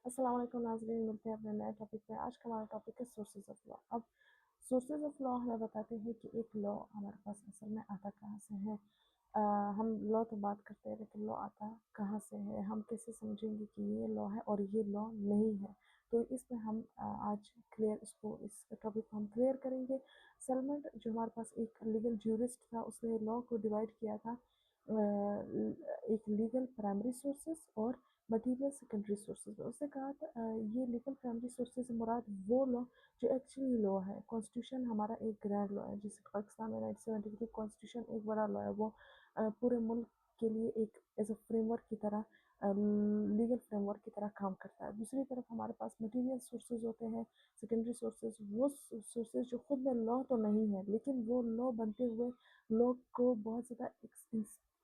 अस्सलाम वालेकुम नाज़रीन, मिलते हैं अपने नए टॉपिक पे। आज का हमारा टॉपिक है सोर्सेज ऑफ लॉ। अब सोर्सेज ऑफ लॉ हमें बताते हैं कि एक लॉ हमारे पास असल में आता कहाँ से है। हम लॉ तो बात करते हैं, लेकिन लॉ आता कहाँ से है, हम कैसे समझेंगे कि ये लॉ है और ये लॉ नहीं है। तो इसमें हम आज इस टॉपिक को हम क्लियर करेंगे। सलमंड जो हमारे पास एक लीगल ज्यूरिस्ट था, उसने लॉ को डिवाइड किया था एक लीगल प्राइमरी सोर्सेज और मटीरियल सेकेंडरी सोर्सेज में। उसने कहा था ये लीगल प्राइमरी सोर्सेज से मुराद वो लॉ जो एक्चुअली लॉ है। कॉन्स्टिट्यूशन हमारा एक ग्रैंड लॉ है, जिसे पाकिस्तान में 1973 कॉन्स्टिट्यूशन एक बड़ा लॉ है। वो पूरे मुल्क के लिए एक एज अ फ्रेमवर्क की तरह, लीगल फ्रेमवर्क की तरह काम करता है। दूसरी तरफ हमारे पास मटीरियल सोर्सेज होते हैं, सेकेंडरी सोर्सेज, वो सोर्सेज जो खुद में लॉ तो नहीं है, लेकिन वो लॉ बनते हुए लॉ को बहुत ज़्यादा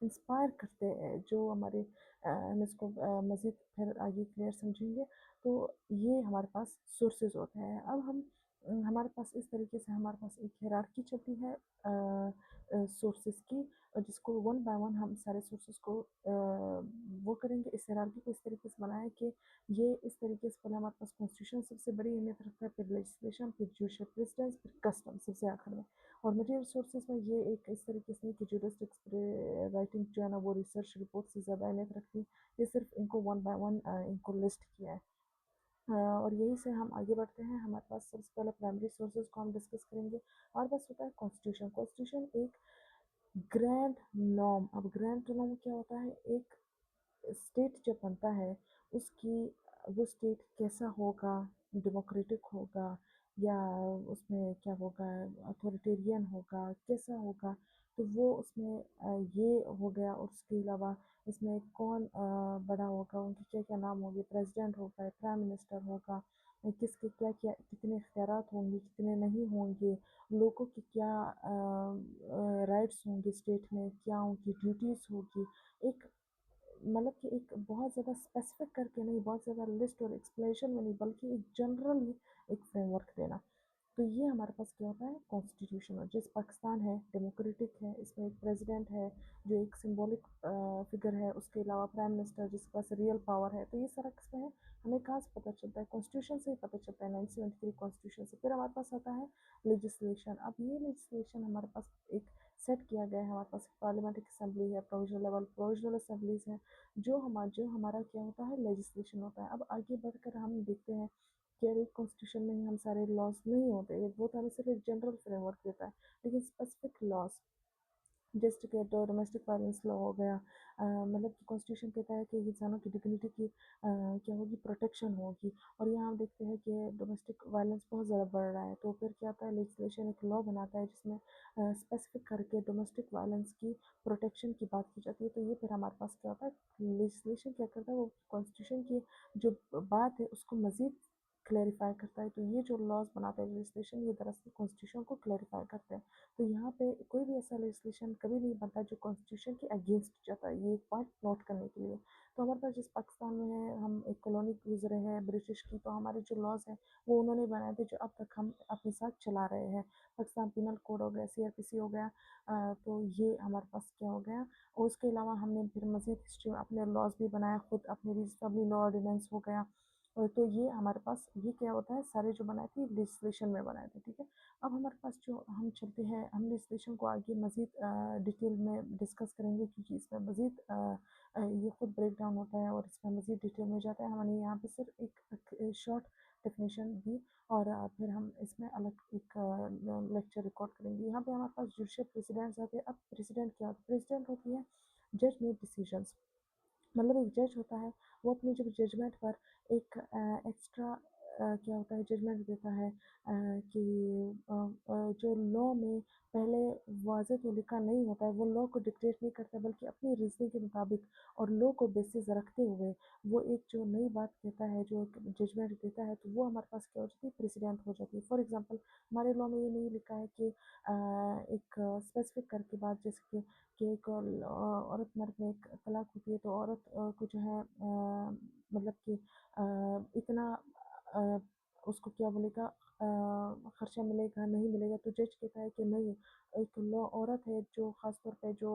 इंस्पायर करते हैं, जो हमारे हम इसको मज़ीद फिर आगे क्लियर समझेंगे। तो ये हमारे पास सोर्सेज होते हैं। अब हम हमारे पास इस तरीके से हमारे पास एक हायरार्की चलती है सोर्सेज की, जिसको वन बाय वन हम सारे सोर्सेज को वो करेंगे। इस हायरार्की को इस तरीके से बनाया कि ये इस तरीके से पहले हमारे पास कॉन्स्टिट्यूशन सबसे बड़ी अहमियत रखता है, फिर लेजिस्लेशन, फिर जुडिशल प्रेसिडेंस, फिर कस्टम सबसे आखिर में। और मटेरियल सोर्सेज में ये एक इस तरीके से नहीं कि जूरिस्टिक्स राइटिंग जो है ना वो रिसर्च रिपोर्ट से ज़्यादा अहमियत रखती है। ये सिर्फ इनको वन बाय वन इनको लिस्ट किया है। और यही से हम आगे बढ़ते हैं। हमारे पास सबसे पहले प्राइमरी सोर्सेज को हम डिस्कस करेंगे। हमारे पास होता है कॉन्स्टिट्यूशन। कॉन्स्टिट्यूशन एक ग्रैंड नॉर्म। अब ग्रैंड नॉर्म क्या होता है? एक स्टेट जब बनता है, उसकी वो स्टेट कैसा होगा, डेमोक्रेटिक होगा या उसमें क्या होगा, अथॉरिटेरियन होगा, कैसा होगा। तो वो उसमें ये हो गया। और उसके अलावा इसमें कौन बड़ा होगा, उनके क्या क्या नाम होंगे, प्रेसिडेंट होगा, प्राइम मिनिस्टर होगा, किसके क्या क्या कितने इख्तियारात होंगे, कितने नहीं होंगे, लोगों की क्या राइट्स होंगे, स्टेट में क्या उनकी ड्यूटीज़ होगी। एक मतलब कि एक बहुत ज़्यादा स्पेसिफिक करके नहीं, बहुत ज़्यादा लिस्ट और एक्सप्लेनेशन में नहीं, बल्कि एक जनरली एक फ्रेमवर्क देना। तो ये हमारे पास क्या होता है? कॉन्स्टिट्यूशन। और जिस पाकिस्तान है डेमोक्रेटिक है, इसमें एक प्रेसिडेंट है जो एक सिंबॉलिक फिगर है, उसके अलावा प्राइम मिनिस्टर जिसके पास रियल पावर है। तो ये सारा किसमें है? हमें कहाँ से पता चलता है? कॉन्स्टिट्यूशन से ही पता चलता है, 1973 कॉन्स्टिट्यूशन से। फिर हमारे पास आता है लेजिस्लेशन। अब ये लेजिस्लेशन हमारे पास एक सेट किया गया है। हमारे पास पार्लियामेंट्री असेंबली है, प्रोविजनल लेवल प्रोविजनल असेंबलीज हैं, जो हमारा क्या होता है? लेजिस्लेशन होता है। अब आगे बढ़कर हम देखते हैं कि अरे कॉन्स्टिट्यूशन में ही हम सारे लॉज नहीं होते, वो तो हमें सिर्फ एक जनरल फ्रेमवर्क देता है, लेकिन स्पेसिफिक लॉज जस्ट के तो डोमेस्टिक वायलेंस लॉ हो गया। मतलब कि कॉन्स्टिट्यूशन कहता है कि इंसानों की डिग्निटी की क्या होगी? प्रोटेक्शन होगी। और यहाँ हम देखते हैं कि डोमेस्टिक वायलेंस बहुत ज़्यादा बढ़ रहा है। तो फिर क्या होता है? लेजिस्लेशन एक लॉ बनाता है जिसमें स्पेसिफिक करके डोमेस्टिक वायलेंस की प्रोटेक्शन की बात की जाती है। तो ये फिर हमारे पास क्या होता है? लेजिस्लेशन क्या करता है? वो कॉन्स्टिट्यूशन की जो बात है उसको मज़ीद क्लैरिफाई करता है। तो ये जो लॉज बनाता है लेजिस्लेशन, ये दरअसल कॉन्स्टिट्यूशन को क्लैरिफाई करते हैं। तो यहाँ पे कोई भी ऐसा लेजिस्लेशन कभी नहीं बनता जो कॉन्स्टिट्यूशन के अगेंस्ट जाता है। ये एक पॉइंट नोट करने के लिए। तो हमारे पास जिस पाकिस्तान में है, हम एक कॉलोनी गुजरे हैं ब्रिटिश की, तो हमारे जो लॉज हैं वो उन्होंने बनाए थे, जो अब तक हम अपने साथ चला रहे हैं। पाकिस्तान पिनल कोड हो गया, सीआरपीसी हो गया। तो ये हमारे पास क्या हो गया। और उसके अलावा हमने फिर मजीद हिस्ट्री में अपने लॉज भी बनाया खुद, अपने रीजनेबली लॉ ऑर्डिनेंस हो गया। और तो ये हमारे पास ये क्या होता है? सारे जो बनाए थे लेजिस्लेशन में बनाए थे, ठीक है। अब हमारे पास जो हम चलते हैं, हम लेजिस्लेशन को आगे मज़ीद डिटेल में डिस्कस करेंगे, क्योंकि इसमें मज़ीद ये खुद ब्रेक डाउन होता है और इसमें मज़ीद डिटेल में जाता है। हमने यहाँ पे सिर्फ एक शॉर्ट डेफिनेशन दी, और फिर हम इसमें अलग एक लेक्चर रिकॉर्ड करेंगे। यहाँ पे हमारे पास जुडिशल प्रेसिडेंट्स आते हैं। अब प्रेसिडेंट क्या होता है? प्रेसिडेंट होती है जज मेड डिसीजंस। मतलब एक जज होता है, वो अपनी जब जजमेंट पर एक एक्स्ट्रा क्या होता है? जजमेंट देता है कि जो लॉ में पहले वाज़े तो लिखा नहीं होता है, वो लॉ को डिक्टेट नहीं करता, बल्कि अपनी रीजनिंग के मुताबिक और लॉ को बेसिस रखते हुए वो एक जो नई बात कहता है, जो एक जजमेंट देता है। तो वो हमारे पास क्या हो जाती है? प्रेसिडेंट हो जाती है। फॉर एग्जांपल, हमारे लॉ में ये नहीं लिखा है कि एक स्पेसिफिक करके बात, जैसे कि एक औरत मर्द में एक तलाक होती है, तो औरत को जो है मतलब कि इतना अ, उसको क्या बोलेगा, خرچہ ملے گا نہیں ملے گا، تو جج کہتا ہے کہ نہیں، ایک لو عورت ہے جو خاص طور پہ جو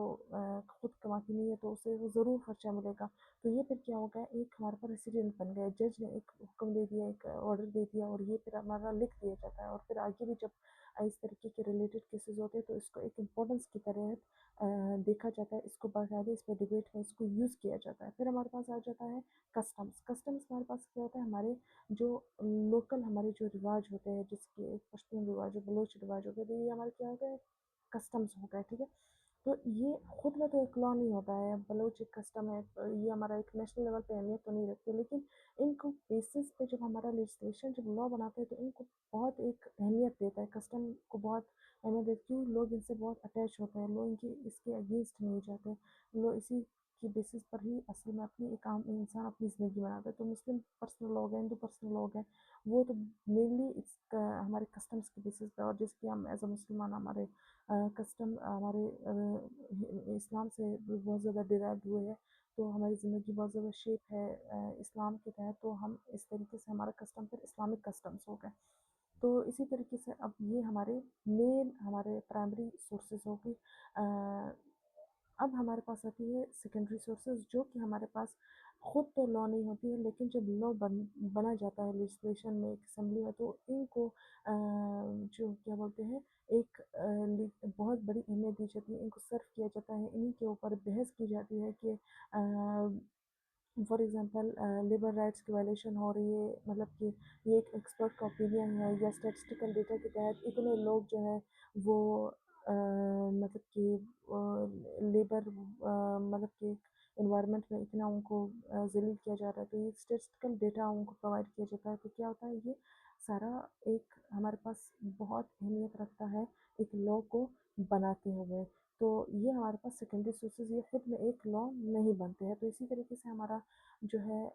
خود کماتی نہیں ہے تو اسے وہ ضرور خرچہ ملے گا۔ تو یہ پھر کیا ہو گیا، ایک ہمارے پر ریسیڈنٹ بن گیا، جج نے ایک حکم دے دیا، ایک آرڈر دے دیا، اور یہ پھر ہمارا لکھ دیا جاتا ہے، اور پھر آگے بھی جب اس طریقے کے ریلیٹڈ کیسز ہوتے ہیں تو اس کو ایک امپورٹنس کی طرح دیکھا جاتا ہے، اس کو باقاعدہ اس پہ ڈبیٹ میں اس کو یوز کیا جاتا ہے۔ پھر ہمارے پاس آ جاتا ہے کسٹمز۔ کسٹمز ہمارے پاس کیا ہوتا ہے، ہمارے جو لوکل ہمارے جو رواج ہوتے ہیں، جس کے پشتون رواج ہو، بلوچ رواج ہوتے ہیں، تو یہ ہمارے کیا ہوتا ہے، کسٹمز ہوتا ہے، ٹھیک ہے۔ تو یہ خود میں تو ایک لا نہیں ہوتا ہے، بلوچ ایک کسٹم ہے، یہ ہمارا ایک نیشنل لیول پہ اہمیت تو نہیں رکھتے، لیکن ان کو بیسس پہ جب ہمارا لیجسلیشن جب لا بناتے ہیں تو ان کو بہت ایک اہمیت دیتا ہے، کسٹم کو بہت اہمیت دیتی ہے، لوگ ان سے بہت اٹیچ ہوتے ہیں، لوگ ان کی اس کے اگینسٹ نہیں جاتے، لوگ اسی کی بیسس پر ہی اصل میں اپنی ایک عام انسان اپنی زندگی بناتا ہے۔ تو مسلم پرسنل لوگ ہیں، ہندو پرسنل لوگ ہیں، وہ تو مینلی اس کا ہمارے کسٹمس کے بیسس پہ، اور جس کی ہم ایز اے مسلمان ہمارے کسٹم ہمارے اسلام سے بہت زیادہ ڈیرائیوڈ ہوئے ہیں، تو ہماری زندگی بہت زیادہ شیپ ہے اسلام کے تحت، تو ہم اس طریقے سے ہمارا کسٹم پھر اسلامک کسٹمس ہو گئے۔ تو اسی طریقے سے اب یہ ہمارے مین ہمارے پرائمری سورسز ہوگی۔ اب ہمارے پاس آتی ہے سیکنڈری سورسز، جو کہ ہمارے پاس خود تو لا نہیں ہوتی ہے، لیکن جب لا بنا جاتا ہے لیجسلیشن میں، ایک اسمبلی میں، تو ان کو جو کیا بولتے ہیں، ایک بہت بڑی اہمیت دی جاتی ہے، ان کو سرو کیا جاتا ہے، انہی کے اوپر بحث کی جاتی ہے کہ فار ایگزامپل لیبر رائٹس کی وائلیشن ہو رہی ہے، مطلب کہ یہ ایک ایکسپرٹ کا اوپینین ہے، یا اسٹیٹسٹیکل ڈیٹا کے تحت اتنے لوگ جو ہے وہ مطلب کہ لیبر مطلب کہ انوائرمنٹ میں اتنا ان کو ذلیل کیا جا رہا ہے، تو یہ اسٹیٹسٹیکل ڈیٹا ان کو پرووائڈ کیا جاتا ہے، تو کیا ہوتا ہے، یہ سارا ایک ہمارے پاس بہت اہمیت رکھتا ہے ایک لا کو بناتے ہوئے۔ تو یہ ہمارے پاس سیکنڈری سورسز، یہ خود میں ایک لا نہیں بنتے ہیں۔ تو اسی طریقے سے ہمارا جو ہے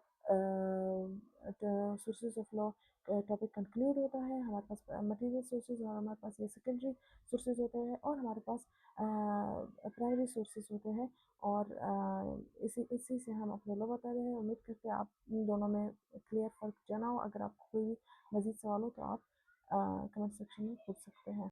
sources of law topic conclude ہوتا ہے، ہمارے پاس مٹیریل سورسز اور ہمارے پاس یہ سیکنڈری سورسز ہوتے ہیں، اور ہمارے پاس پرائمری سورسز ہوتے ہیں، اور اسی سے ہم اپنے لا بتا رہے ہیں۔ امید کرتے ہیں آپ ان دونوں میں کلیئر فرق جانا ہو۔ اگر آپ کو کوئی مزید سوال ہو تو آپ کمنٹ سیکشن میں پوچھ سکتے ہیں۔